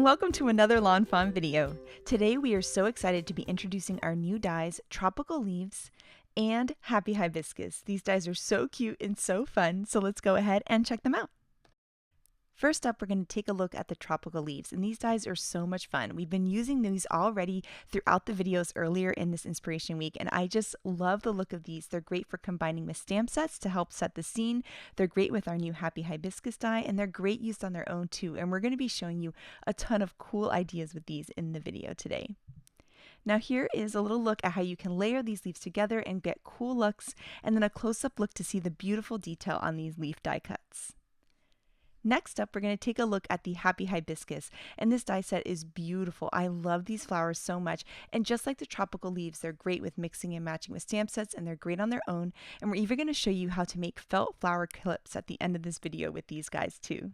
and welcome to another Lawn Fawn video. Today we are so excited to be introducing our new dies, Tropical Leaves and Happy Hibiscus. These dies are so cute and so fun, so let's go ahead and check them out. First up, we're going to take a look at the Tropical Leaves, and these dies are so much fun. We've been using these already throughout the videos earlier in this inspiration week, and I just love the look of these. They're great for combining with stamp sets to help set the scene. They're great with our new Happy Hibiscus die, and they're great used on their own too, and we're going to be showing you a ton of cool ideas with these in the video today. Now here is a little look at how you can layer these leaves together and get cool looks, and then a close-up look to see the beautiful detail on these leaf die cuts. Next up, we're going to take a look at the Happy Hibiscus, and this die set is beautiful. I love these flowers so much, and just like the Tropical Leaves, they're great with mixing and matching with stamp sets, and they're great on their own, and we're even going to show you how to make felt flower clips at the end of this video with these guys too.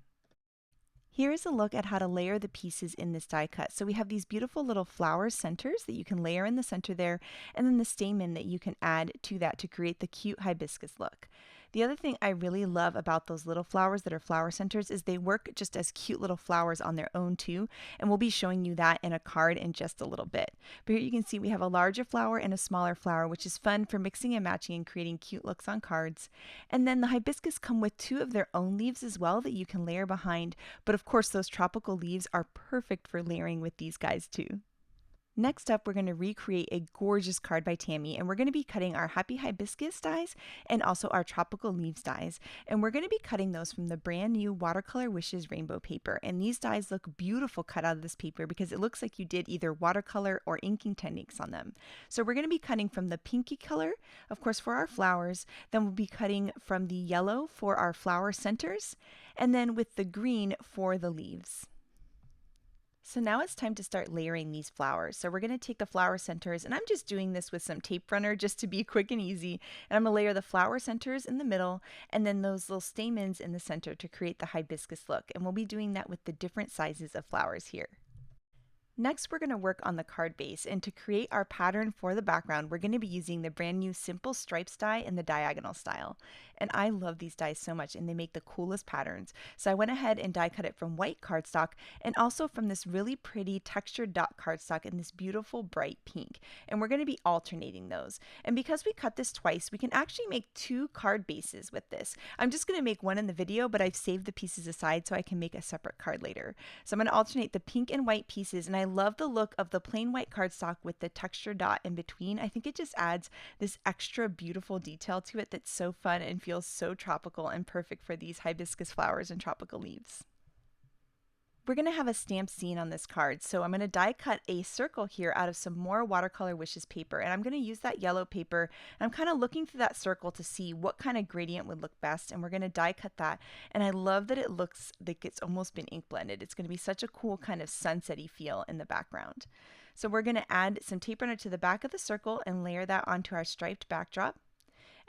Here is a look at how to layer the pieces in this die cut. So we have these beautiful little flower centers that you can layer in the center there, and then the stamen that you can add to that to create the cute hibiscus look. The other thing I really love about those little flowers that are flower centers is they work just as cute little flowers on their own too, and we'll be showing you that in a card in just a little bit. But here you can see we have a larger flower and a smaller flower, which is fun for mixing and matching and creating cute looks on cards. And then the hibiscus come with two of their own leaves as well that you can layer behind, but of course those tropical leaves are perfect for layering with these guys too. Next up, we're going to recreate a gorgeous card by Tammy, and we're going to be cutting our Happy Hibiscus dies and also our Tropical Leaves dies, and we're going to be cutting those from the brand new Watercolor Wishes rainbow paper, and these dies look beautiful cut out of this paper because it looks like you did either watercolor or inking techniques on them. So we're going to be cutting from the pinky color, of course, for our flowers, then we'll be cutting from the yellow for our flower centers, and then with the green for the leaves. So now it's time to start layering these flowers. So we're going to take the flower centers, and I'm just doing this with some tape runner just to be quick and easy. And I'm going to layer the flower centers in the middle and then those little stamens in the center to create the hibiscus look. And we'll be doing that with the different sizes of flowers here. Next, we're going to work on the card base, and to create our pattern for the background, we're going to be using the brand new Simple Stripes die in the diagonal style. And I love these dies so much, and they make the coolest patterns. So I went ahead and die cut it from white cardstock and also from this really pretty textured dot cardstock in this beautiful bright pink. And we're going to be alternating those. And because we cut this twice, we can actually make two card bases with this. I'm just going to make one in the video, but I've saved the pieces aside so I can make a separate card later. So I'm going to alternate the pink and white pieces, and I love the look of the plain white cardstock with the texture dot in between. I think it just adds this extra beautiful detail to it that's so fun and feels so tropical and perfect for these hibiscus flowers and tropical leaves. We're going to have a stamped scene on this card, so I'm going to die cut a circle here out of some more Watercolor Wishes paper, and I'm going to use that yellow paper, and I'm kind of looking through that circle to see what kind of gradient would look best, and we're going to die cut that. And I love that it looks like it's almost been ink blended. It's going to be such a cool kind of sunsetty feel in the background. So we're going to add some tape runner to the back of the circle and layer that onto our striped backdrop.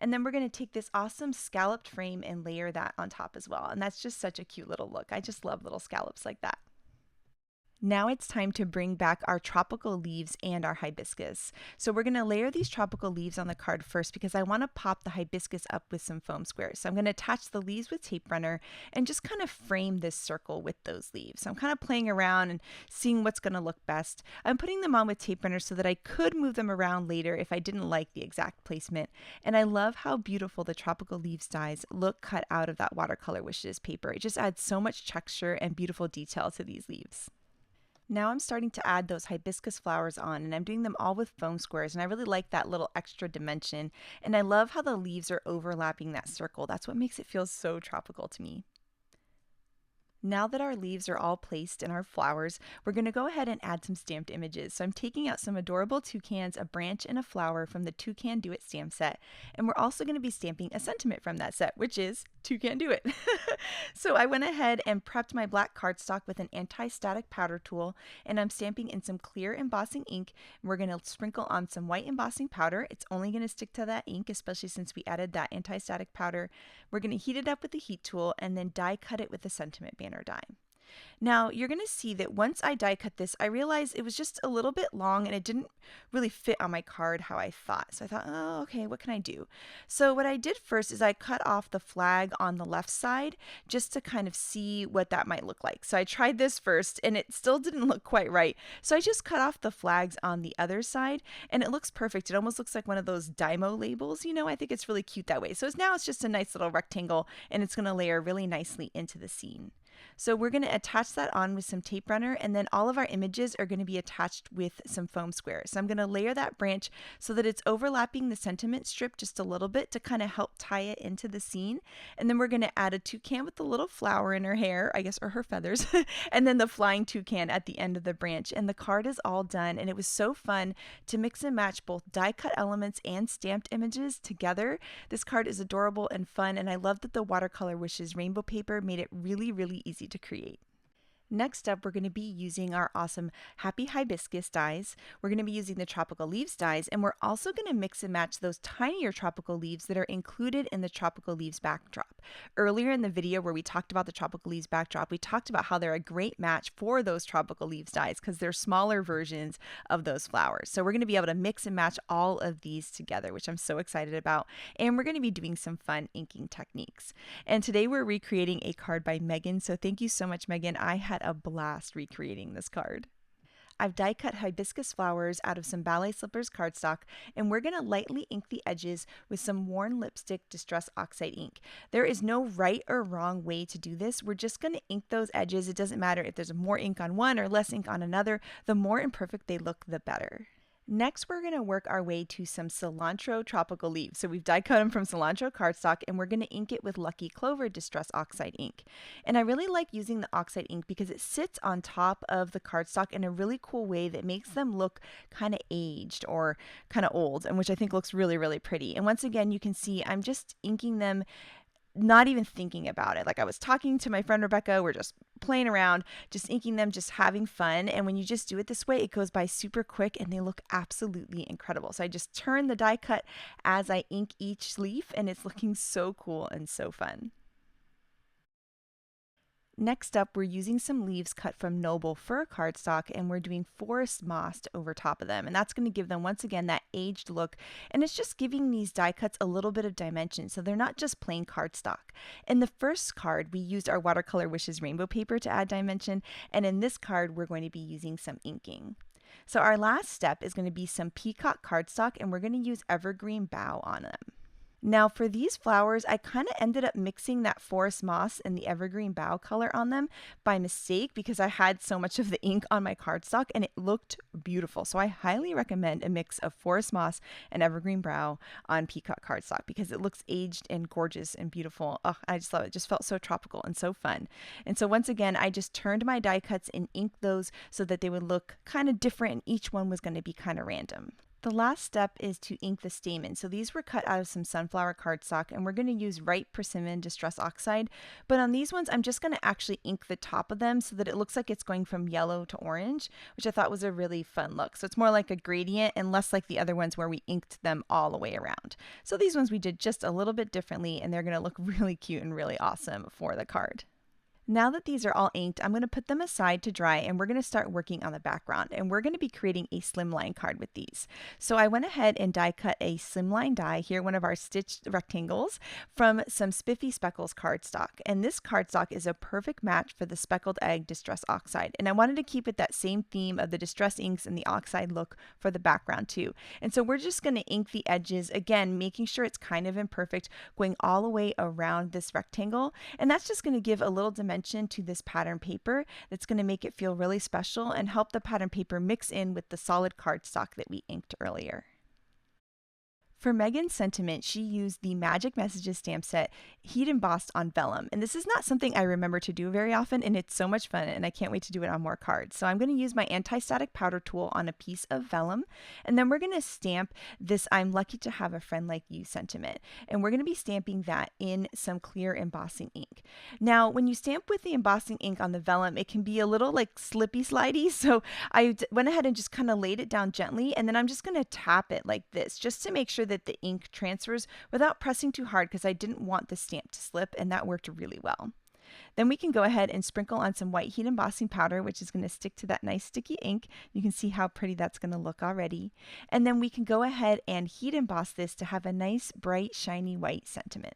And then we're going to take this awesome scalloped frame and layer that on top as well. And that's just such a cute little look. I just love little scallops like that. Now it's time to bring back our tropical leaves and our hibiscus. So we're going to layer these tropical leaves on the card first because I want to pop the hibiscus up with some foam squares. So I'm going to attach the leaves with tape runner and just kind of frame this circle with those leaves. So I'm kind of playing around and seeing what's going to look best. I'm putting them on with tape runner so that I could move them around later if I didn't like the exact placement. And I love how beautiful the tropical leaves dies look cut out of that Watercolor Wishes paper. It just adds so much texture and beautiful detail to these leaves. Now I'm starting to add those hibiscus flowers on, and I'm doing them all with foam squares, and I really like that little extra dimension, and I love how the leaves are overlapping that circle. That's what makes it feel so tropical to me. Now that our leaves are all placed in our flowers, we're going to go ahead and add some stamped images. So I'm taking out some adorable toucans, a branch, and a flower from the Toucan Do It stamp set. And we're also going to be stamping a sentiment from that set, which is Toucan Do It. So I went ahead and prepped my black cardstock with an anti-static powder tool, and I'm stamping in some clear embossing ink. We're going to sprinkle on some white embossing powder. It's only going to stick to that ink, especially since we added that anti-static powder. We're going to heat it up with the heat tool and then die cut it with the sentiment banner die. Now you're going to see that once I die cut this, I realized it was just a little bit long and it didn't really fit on my card how I thought. So I thought, oh, okay, what can I do? So what I did first is I cut off the flag on the left side just to kind of see what that might look like. So I tried this first and it still didn't look quite right. So I just cut off the flags on the other side and it looks perfect. It almost looks like one of those Dymo labels, you know, I think it's really cute that way. So now it's just a nice little rectangle and it's going to layer really nicely into the scene. So we're going to attach that on with some tape runner, and then all of our images are going to be attached with some foam squares. So I'm going to layer that branch so that it's overlapping the sentiment strip just a little bit to kind of help tie it into the scene. And then we're going to add a toucan with a little flower in her hair, I guess, or her feathers, and then the flying toucan at the end of the branch. And the card is all done, and it was so fun to mix and match both die cut elements and stamped images together. This card is adorable and fun, and I love that the Watercolor Wishes rainbow paper made it really, really easy to create. Next up, we're going to be using our awesome Happy Hibiscus dies. We're going to be using the Tropical Leaves dies, and we're also going to mix and match those tinier tropical leaves that are included in the Tropical Leaves backdrop. Earlier in the video where we talked about the Tropical Leaves backdrop, we talked about how they're a great match for those Tropical Leaves dies because they're smaller versions of those flowers. So we're going to be able to mix and match all of these together, which I'm so excited about, and we're going to be doing some fun inking techniques. And today we're recreating a card by Megan, so thank you so much, Megan. I had a blast recreating this card. I've die cut hibiscus flowers out of some Ballet Slippers cardstock, and we're going to lightly ink the edges with some worn lipstick Distress Oxide ink. There is no right or wrong way to do this. We're just going to ink those edges. It doesn't matter if there's more ink on one or less ink on another. The more imperfect they look, the better. Next, we're going to work our way to some Cilantro tropical leaves. So we've die cut them from Cilantro cardstock, and we're going to ink it with Lucky Clover Distress Oxide ink. And I really like using the oxide ink because it sits on top of the cardstock in a really cool way that makes them look kind of aged or kind of old, and which I think looks really, really pretty. And once again, you can see I'm just inking them, not even thinking about it. Like I was talking to my friend Rebecca, we're just playing around, just inking them, just having fun. And when you just do it this way, it goes by super quick and they look absolutely incredible. So I just turn the die cut as I ink each leaf, and it's looking so cool and so fun. Next up, we're using some leaves cut from Noble Fir Cardstock, and we're doing forest moss over top of them. And that's going to give them, once again, that aged look. And it's just giving these die cuts a little bit of dimension, so they're not just plain cardstock. In the first card, we used our Watercolor Wishes rainbow paper to add dimension. And in this card, we're going to be using some inking. So our last step is going to be some peacock cardstock, and we're going to use evergreen bough on them. Now for these flowers, I kind of ended up mixing that forest moss and the evergreen bough color on them by mistake because I had so much of the ink on my cardstock and it looked beautiful. So I highly recommend a mix of forest moss and evergreen bough on peacock cardstock because it looks aged and gorgeous and beautiful. Oh, I just love it. It just felt so tropical and so fun. And so once again, I just turned my die cuts and inked those so that they would look kind of different, and each one was going to be kind of random. The last step is to ink the stamen. So these were cut out of some sunflower cardstock, and we're going to use Ripe Persimmon Distress Oxide. But on these ones, I'm just going to actually ink the top of them so that it looks like it's going from yellow to orange, which I thought was a really fun look. So it's more like a gradient and less like the other ones where we inked them all the way around. So these ones we did just a little bit differently, and they're going to look really cute and really awesome for the card. Now that these are all inked, I'm going to put them aside to dry, and we're going to start working on the background, and we're going to be creating a slimline card with these. So I went ahead and die cut a slimline die here, one of our stitched rectangles, from some Spiffy Speckles cardstock. And this cardstock is a perfect match for the Speckled Egg Distress Oxide. And I wanted to keep it that same theme of the distress inks and the oxide look for the background too. And so we're just going to ink the edges, again, making sure it's kind of imperfect, going all the way around this rectangle. And that's just going to give a little dimension to this pattern paper that's going to make it feel really special and help the pattern paper mix in with the solid cardstock that we inked earlier. For Megan's sentiment, she used the Magic Messages stamp set heat embossed on vellum. And this is not something I remember to do very often, and it's so much fun, and I can't wait to do it on more cards. So I'm going to use my anti-static powder tool on a piece of vellum, and then we're going to stamp this I'm lucky to have a friend like you sentiment. And we're going to be stamping that in some clear embossing ink. Now, when you stamp with the embossing ink on the vellum, it can be a little like slippy slidey. So I went ahead and just kind of laid it down gently, and then I'm just going to tap it like this just to make sure that the ink transfers without pressing too hard because I didn't want the stamp to slip, and that worked really well. Then we can go ahead and sprinkle on some white heat embossing powder, which is going to stick to that nice sticky ink. You can see how pretty that's going to look already. And then we can go ahead and heat emboss this to have a nice, bright, shiny white sentiment.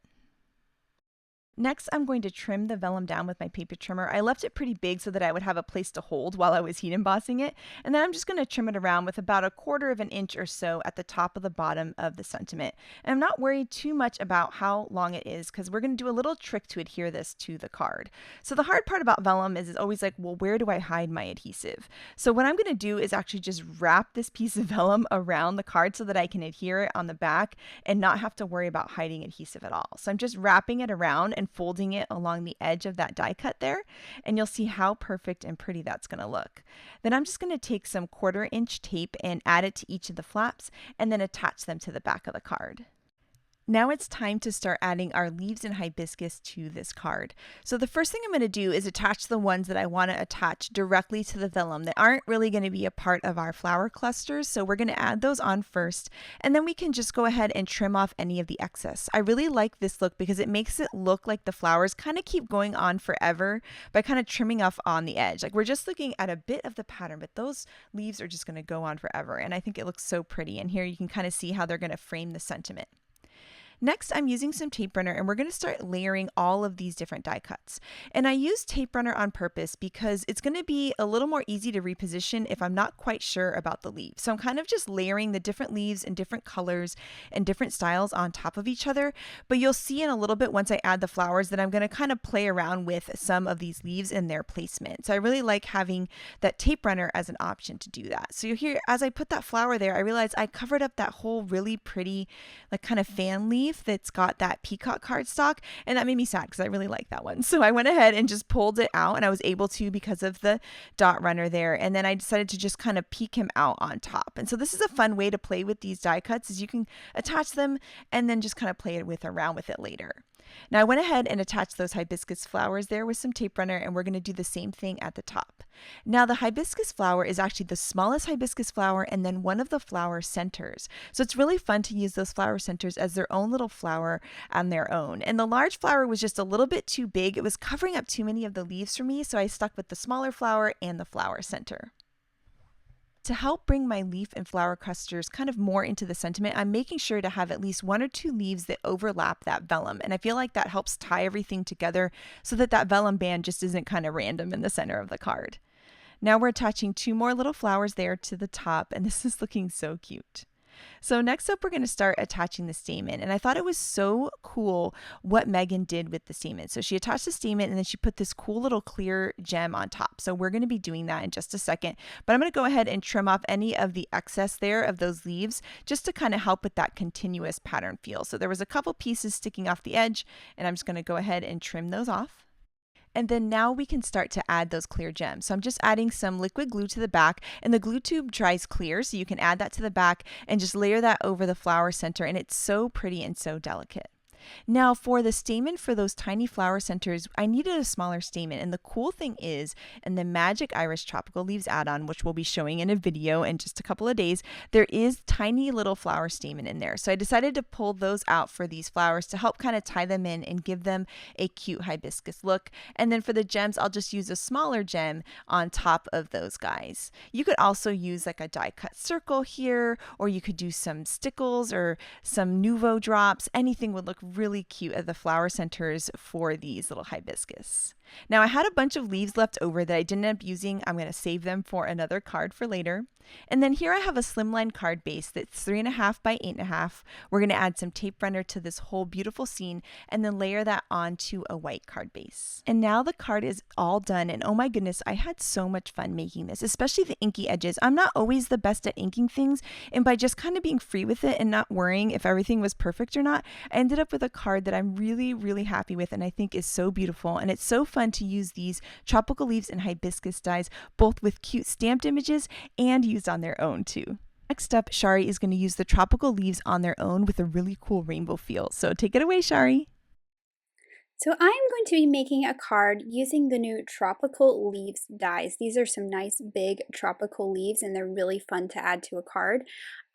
Next, I'm going to trim the vellum down with my paper trimmer. I left it pretty big so that I would have a place to hold while I was heat embossing it. And then I'm just going to trim it around with about 1/4 of an inch or so at the top of the bottom of the sentiment. And I'm not worried too much about how long it is because we're going to do a little trick to adhere this to the card. So the hard part about vellum is it's always like, well, where do I hide my adhesive? So what I'm going to do is actually just wrap this piece of vellum around the card so that I can adhere it on the back and not have to worry about hiding adhesive at all. So I'm just wrapping it around and folding it along the edge of that die cut there, and you'll see how perfect and pretty that's going to look. Then I'm just going to take some 1/4 inch tape and add it to each of the flaps and then attach them to the back of the card. Now it's time to start adding our leaves and hibiscus to this card. So the first thing I'm going to do is attach the ones that I want to attach directly to the vellum that aren't really going to be a part of our flower clusters. So we're going to add those on first, and then we can just go ahead and trim off any of the excess. I really like this look because it makes it look like the flowers kind of keep going on forever by kind of trimming off on the edge. Like we're just looking at a bit of the pattern, but those leaves are just going to go on forever. And I think it looks so pretty. And here you can kind of see how they're going to frame the sentiment. Next, I'm using some tape runner and we're going to start layering all of these different die cuts. And I use tape runner on purpose because it's going to be a little more easy to reposition if I'm not quite sure about the leaves. So I'm kind of just layering the different leaves in different colors and different styles on top of each other. But you'll see in a little bit once I add the flowers that I'm going to kind of play around with some of these leaves and their placement. So I really like having that tape runner as an option to do that. So you'll hear as I put that flower there, I realized I covered up that whole really pretty like kind of fan leaf that's got that peacock cardstock, and that made me sad because I really like that one. So I went ahead and just pulled it out, and I was able to because of the dot runner there, and then I decided to just kind of peek him out on top. And so this is a fun way to play with these die cuts is you can attach them and then just kind of play around with it later. Now I went ahead and attached those hibiscus flowers there with some tape runner, and we're going to do the same thing at the top. Now the hibiscus flower is actually the smallest hibiscus flower and then one of the flower centers. So it's really fun to use those flower centers as their own little flower on their own. And the large flower was just a little bit too big. It was covering up too many of the leaves for me, so I stuck with the smaller flower and the flower center. To help bring my leaf and flower clusters kind of more into the sentiment, I'm making sure to have at least 1 or 2 leaves that overlap that vellum. And I feel like that helps tie everything together so that that vellum band just isn't kind of random in the center of the card. Now we're attaching 2 more little flowers there to the top, and this is looking so cute. So next up, we're going to start attaching the stamen. And I thought it was so cool what Megan did with the stamen. So she attached the stamen and then she put this cool little clear gem on top. So we're going to be doing that in just a second. But I'm going to go ahead and trim off any of the excess there of those leaves just to kind of help with that continuous pattern feel. So there was a couple pieces sticking off the edge, and I'm just going to go ahead and trim those off. And then now we can start to add those clear gems. So I'm just adding some liquid glue to the back, and the glue tube dries clear, so you can add that to the back and just layer that over the flower center, and it's so pretty and so delicate. Now for the stamen for those tiny flower centers, I needed a smaller stamen, and the cool thing is in the Magic Iris Tropical Leaves add-on, which we'll be showing in a video in just a couple of days, there is tiny little flower stamen in there. So I decided to pull those out for these flowers to help kind of tie them in and give them a cute hibiscus look. And then for the gems, I'll just use a smaller gem on top of those guys. You could also use like a die cut circle here, or you could do some stickles or some nouveau drops. Anything would look really cute at the flower centers for these little hibiscus. Now I had a bunch of leaves left over that I didn't end up using. I'm going to save them for another card for later. And then here I have a slimline card base that's 3.5 by 8.5. We're going to add some tape runner to this whole beautiful scene and then layer that onto a white card base. And now the card is all done, and oh my goodness, I had so much fun making this, especially the inky edges. I'm not always the best at inking things, and by just kind of being free with it and not worrying if everything was perfect or not, I ended up with a card that I'm really, really happy with and I think is so beautiful. And it's so fun to use these tropical leaves and hibiscus dies both with cute stamped images and used on their own too. Next up, Shari is going to use the tropical leaves on their own with a really cool rainbow feel. So take it away, Shari. So I'm going to be making a card using the new Tropical Leaves dies. These are some nice big tropical leaves and they're really fun to add to a card.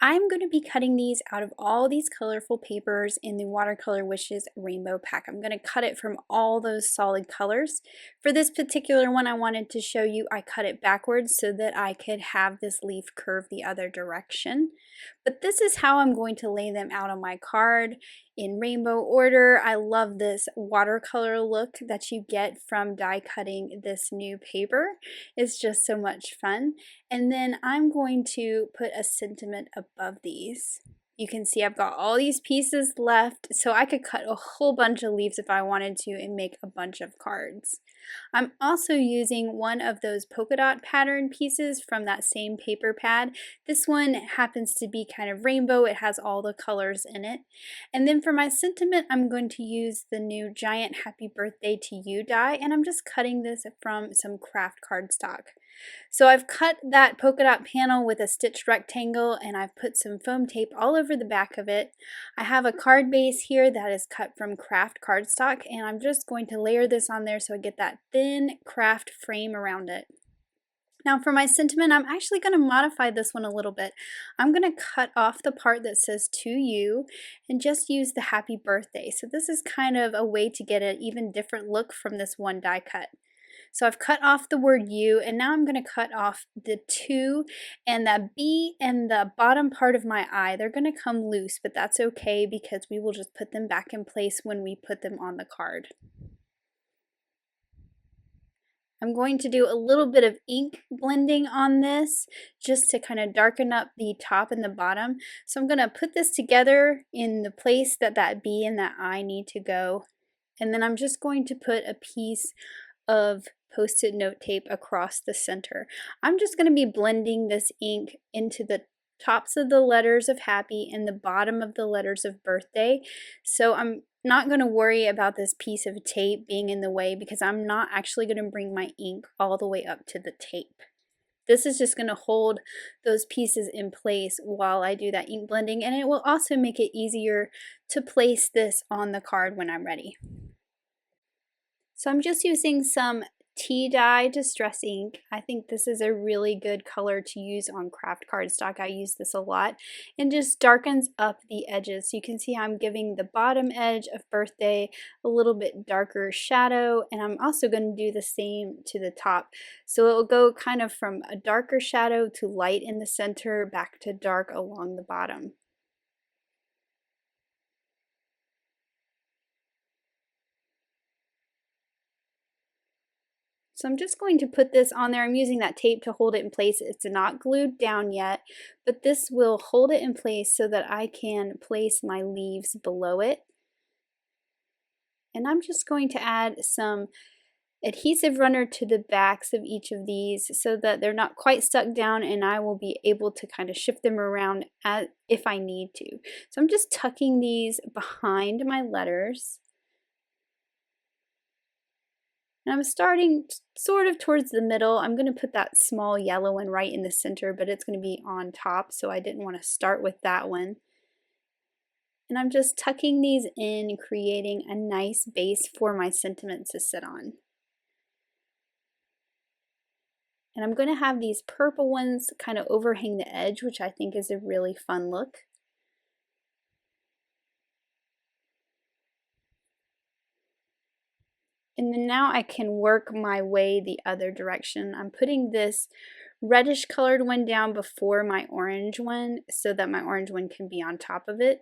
I'm going to be cutting these out of all these colorful papers in the Watercolor Wishes Rainbow Pack. I'm going to cut it from all those solid colors. For this particular one, I wanted to show you I cut it backwards so that I could have this leaf curve the other direction. But this is how I'm going to lay them out on my card in rainbow order. I love this watercolor look that you get from die cutting this new paper. It's just so much fun. And then I'm going to put a sentiment above these. You can see I've got all these pieces left, so I could cut a whole bunch of leaves if I wanted to and make a bunch of cards. I'm also using one of those polka dot pattern pieces from that same paper pad. This one happens to be kind of rainbow. It has all the colors in it. And then for my sentiment, I'm going to use the new Giant Happy Birthday to You die, and I'm just cutting this from some craft cardstock. So I've cut that polka dot panel with a stitched rectangle, and I've put some foam tape all over the back of it. I have a card base here that is cut from craft cardstock, and I'm just going to layer this on there so I get that thin craft frame around it. Now for my sentiment, I'm actually going to modify this one a little bit. I'm going to cut off the part that says to you and just use the happy birthday. So this is kind of a way to get an even different look from this one die cut. So I've cut off the word you, and now I'm going to cut off the to, and that B and the bottom part of my I. They're going to come loose, but that's okay because we will just put them back in place when we put them on the card. I'm going to do a little bit of ink blending on this just to kind of darken up the top and the bottom. So I'm going to put this together in the place that that B and that I need to go. And then I'm just going to put a piece of Post-it note tape across the center. I'm just going to be blending this ink into the tops of the letters of happy and the bottom of the letters of birthday. So I'm not going to worry about this piece of tape being in the way because I'm not actually going to bring my ink all the way up to the tape. This is just going to hold those pieces in place while I do that ink blending, and it will also make it easier to place this on the card when I'm ready. So I'm just using some tea dye distress ink. I think this is a really good color to use on craft cardstock. I use this a lot, and just darkens up the edges. So you can see how I'm giving the bottom edge of birthday a little bit darker shadow, and I'm also going to do the same to the top. So it will go kind of from a darker shadow to light in the center back to dark along the bottom. So I'm just going to put this on there. I'm using that tape to hold it in place. It's not glued down yet, but this will hold it in place so that I can place my leaves below it. And I'm just going to add some adhesive runner to the backs of each of these so that they're not quite stuck down, and I will be able to kind of shift them around if I need to. So I'm just tucking these behind my letters. And I'm starting sort of towards the middle. I'm going to put that small yellow one right in the center, but it's going to be on top, so I didn't want to start with that one. And I'm just tucking these in, creating a nice base for my sentiment to sit on. And I'm going to have these purple ones kind of overhang the edge, which I think is a really fun look. And then now I can work my way the other direction. I'm putting this reddish colored one down before my orange one so that my orange one can be on top of it.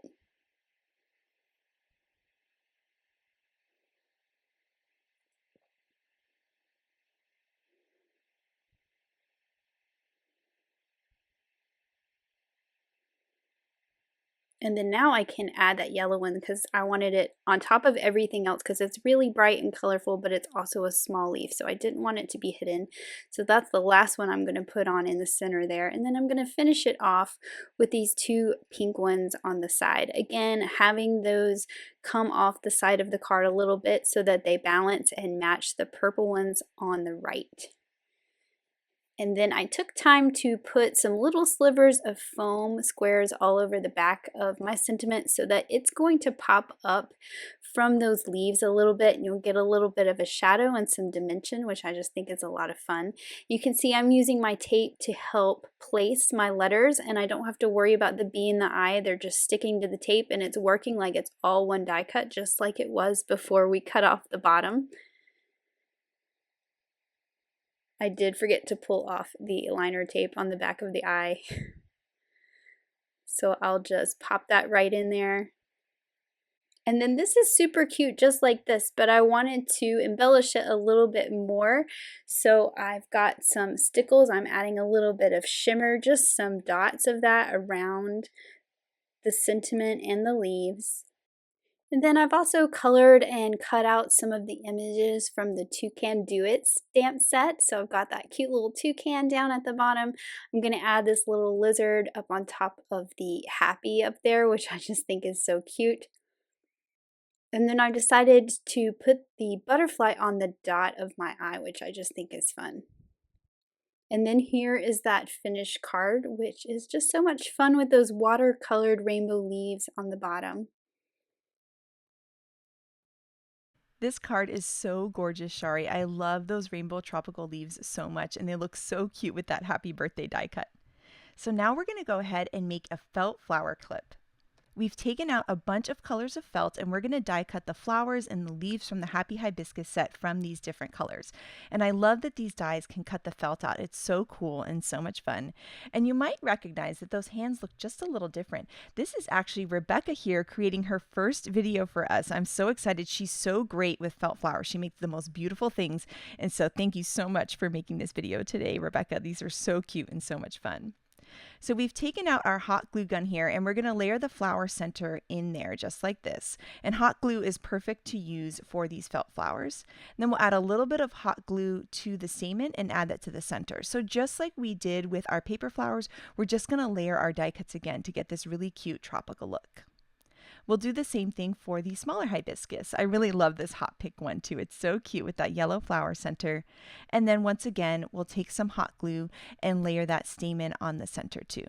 And then now I can add that yellow one because I wanted it on top of everything else because it's really bright and colorful, but it's also a small leaf, so I didn't want it to be hidden. So that's the last one I'm going to put on in the center there. And then I'm going to finish it off with these two pink ones on the side. Again, having those come off the side of the card a little bit so that they balance and match the purple ones on the right. And then I took time to put some little slivers of foam squares all over the back of my sentiment so that it's going to pop up from those leaves a little bit, and you'll get a little bit of a shadow and some dimension, which I just think is a lot of fun. You can see I'm using my tape to help place my letters, and I don't have to worry about the B and the I. They're just sticking to the tape, and it's working like it's all one die cut, just like it was before we cut off the bottom. I did forget to pull off the liner tape on the back of the eye. So I'll just pop that right in there. And then this is super cute just like this, but I wanted to embellish it a little bit more. So I've got some stickles. I'm adding a little bit of shimmer, just some dots of that around the sentiment and the leaves. And then I've also colored and cut out some of the images from the Toucan Do It stamp set. So I've got that cute little toucan down at the bottom. I'm going to add this little lizard up on top of the happy up there, which I just think is so cute. And then I decided to put the butterfly on the dot of my eye, which I just think is fun. And then here is that finished card, which is just so much fun with those watercolored rainbow leaves on the bottom. This card is so gorgeous, Shari. I love those rainbow tropical leaves so much, and they look so cute with that happy birthday die cut. So now we're going to go ahead and make a felt flower clip. We've taken out a bunch of colors of felt, and we're going to die cut the flowers and the leaves from the Happy Hibiscus set from these different colors. And I love that these dies can cut the felt out. It's so cool and so much fun. And you might recognize that those hands look just a little different. This is actually Rebecca here creating her first video for us. I'm so excited. She's so great with felt flowers. She makes the most beautiful things. And so thank you so much for making this video today, Rebecca. These are so cute and so much fun. So we've taken out our hot glue gun here, and we're going to layer the flower center in there just like this. And hot glue is perfect to use for these felt flowers. And then we'll add a little bit of hot glue to the stamen and add that to the center. So just like we did with our paper flowers, we're just going to layer our die cuts again to get this really cute tropical look. We'll do the same thing for the smaller hibiscus. I really love this hot pink one too. It's so cute with that yellow flower center. And then once again, we'll take some hot glue and layer that stamen on the center too.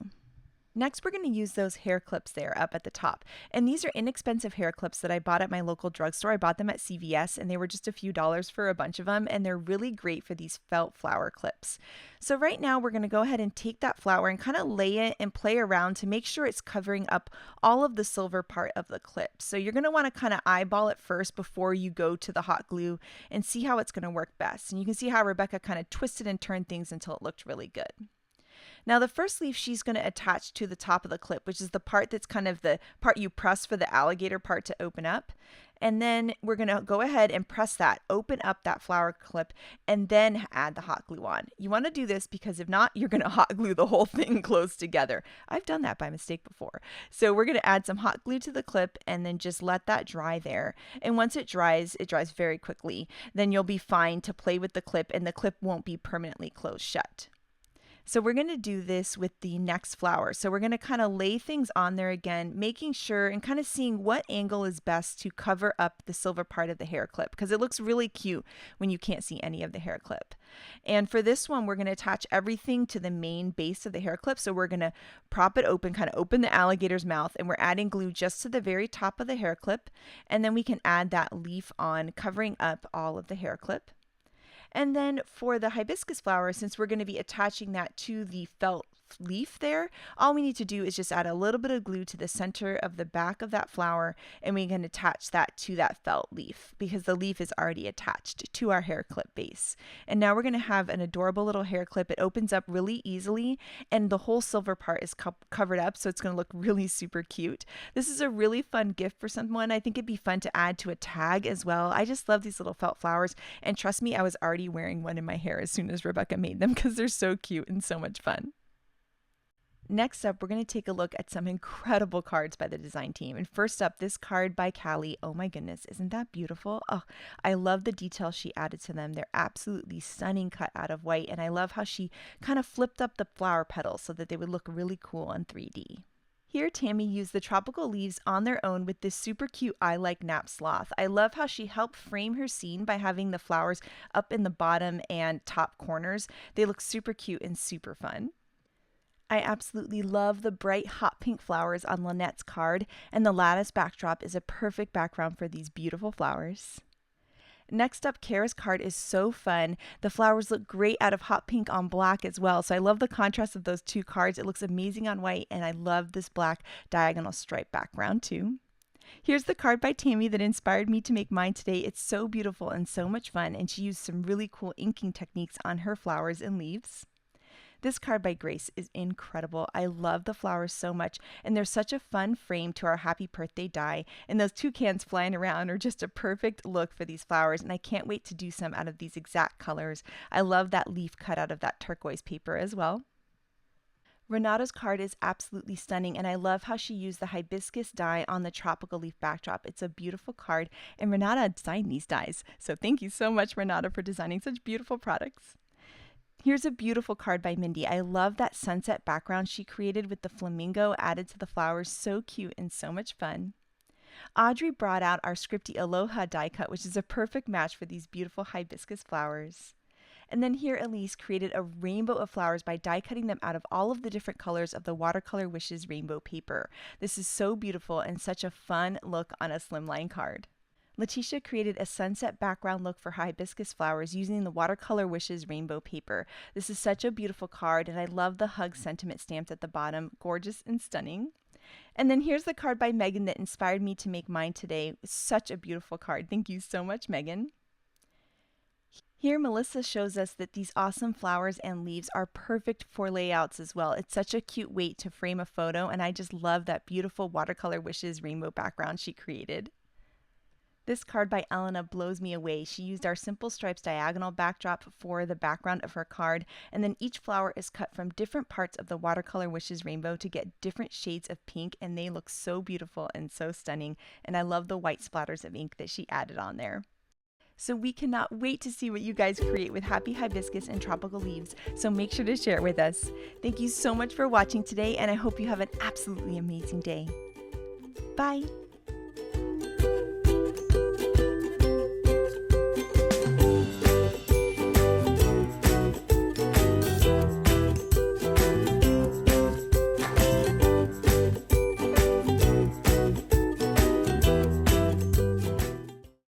Next, we're going to use those hair clips there up at the top. And these are inexpensive hair clips that I bought at my local drugstore. I bought them at CVS, and they were just a few dollars for a bunch of them, and they're really great for these felt flower clips. So right now, we're going to go ahead and take that flower and kind of lay it and play around to make sure it's covering up all of the silver part of the clip. So you're going to want to kind of eyeball it first before you go to the hot glue and see how it's going to work best. And you can see how Rebecca kind of twisted and turned things until it looked really good. Now the first leaf she's going to attach to the top of the clip, which is the part that's kind of the part you press for the alligator part to open up. And then we're going to go ahead and press that, open up that flower clip, and then add the hot glue on. You want to do this because if not, you're going to hot glue the whole thing close together. I've done that by mistake before. So we're going to add some hot glue to the clip and then just let that dry there. And once it dries very quickly. Then you'll be fine to play with the clip, and the clip won't be permanently closed shut. So we're going to do this with the next flower. So we're going to kind of lay things on there again, making sure and kind of seeing what angle is best to cover up the silver part of the hair clip, because it looks really cute when you can't see any of the hair clip. And for this one, we're going to attach everything to the main base of the hair clip. So we're going to prop it open, kind of open the alligator's mouth, and we're adding glue just to the very top of the hair clip. And then we can add that leaf on, covering up all of the hair clip. And then for the hibiscus flower, since we're going to be attaching that to the felt leaf there, all we need to do is just add a little bit of glue to the center of the back of that flower, and we can attach that to that felt leaf because the leaf is already attached to our hair clip base. And now we're going to have an adorable little hair clip. It opens up really easily, and the whole silver part is covered up, so it's going to look really super cute. This is a really fun gift for someone. I think it'd be fun to add to a tag as well. I just love these little felt flowers, and trust me, I was already wearing one in my hair as soon as Rebecca made them because they're so cute and so much fun. Next up, we're going to take a look at some incredible cards by the design team. And first up, this card by Callie. Oh my goodness, isn't that beautiful? Oh, I love the details she added to them. They're absolutely stunning, cut out of white. And I love how she kind of flipped up the flower petals so that they would look really cool on 3D. Here, Tammy used the tropical leaves on their own with this super cute eye-like nap sloth. I love how she helped frame her scene by having the flowers up in the bottom and top corners. They look super cute and super fun. I absolutely love the bright hot pink flowers on Lynette's card, and the lattice backdrop is a perfect background for these beautiful flowers. Next up, Kara's card is so fun. The flowers look great out of hot pink on black as well, so I love the contrast of those two cards. It looks amazing on white, and I love this black diagonal stripe background too. Here's the card by Tammy that inspired me to make mine today. It's so beautiful and so much fun, and she used some really cool inking techniques on her flowers and leaves. This card by Grace is incredible. I love the flowers so much, and they're such a fun frame to our happy birthday die, and those toucans flying around are just a perfect look for these flowers, and I can't wait to do some out of these exact colors. I love that leaf cut out of that turquoise paper as well. Renata's card is absolutely stunning, and I love how she used the hibiscus die on the tropical leaf backdrop. It's a beautiful card, and Renata designed these dies, so thank you so much, Renata, for designing such beautiful products. Here's a beautiful card by Mindy. I love that sunset background she created with the flamingo added to the flowers. So cute and so much fun. Audrey brought out our Scripty Aloha die cut, which is a perfect match for these beautiful hibiscus flowers. And then here Elise created a rainbow of flowers by die cutting them out of all of the different colors of the Watercolor Wishes rainbow paper. This is so beautiful and such a fun look on a slimline card. Letitia created a sunset background look for hibiscus flowers using the Watercolor Wishes rainbow paper. This is such a beautiful card, and I love the hug sentiment stamped at the bottom. Gorgeous and stunning. And then here's the card by Megan that inspired me to make mine today. Such a beautiful card. Thank you so much, Megan. Here, Melissa shows us that these awesome flowers and leaves are perfect for layouts as well. It's such a cute way to frame a photo, and I just love that beautiful Watercolor Wishes rainbow background she created. This card by Elena blows me away. She used our Simple Stripes diagonal backdrop for the background of her card, and then each flower is cut from different parts of the Watercolor Wishes rainbow to get different shades of pink, and they look so beautiful and so stunning, and I love the white splatters of ink that she added on there. So we cannot wait to see what you guys create with happy hibiscus and tropical leaves, so make sure to share it with us. Thank you so much for watching today, and I hope you have an absolutely amazing day. Bye!